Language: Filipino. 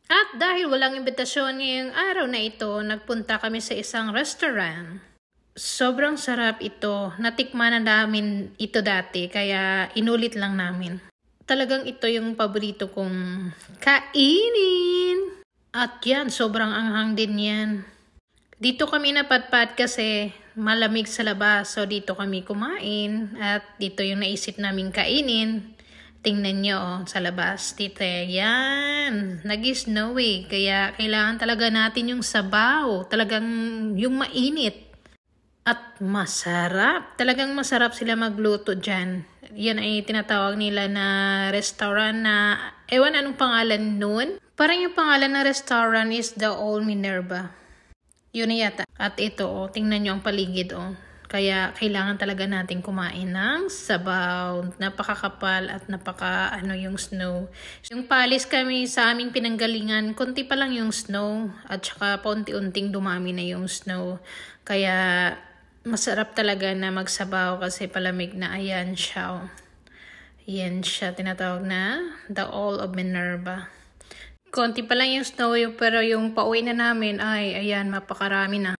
At dahil walang imbitasyon ngayong araw na ito, nagpunta kami sa isang restaurant. Sobrang sarap ito. Natikman na namin ito dati, kaya inulit lang namin. Talagang ito yung paborito kong kainin. At yan, sobrang anghang din yan. Dito kami napadpad kasi malamig sa labas. So dito kami kumain at dito yung naisip namin kainin. Tingnan nyo sa labas. Dito yan. Nag-snowy. Kaya kailangan talaga natin yung sabaw. Talagang yung mainit. At masarap. Talagang masarap sila magluto dyan. Yan ay tinatawag nila na restaurant na, ewan anong pangalan nun. Parang yung pangalan na restaurant is The Old Minerva. Yun na yata. At ito, tingnan nyo ang paligid, Kaya kailangan talaga natin kumain ng sabaw. Napakakapal at yung snow. Yung palis kami sa aming pinanggalingan, konti pa lang yung snow. At saka paunti-unting dumami na yung snow. Kaya masarap talaga na magsabaw kasi palamig na. Ayan siya, Yan siya, tinatawag na The Old of Minerva. Konti pa lang yung snow, pero yung pauwi na namin ay ayan, mapakarami na.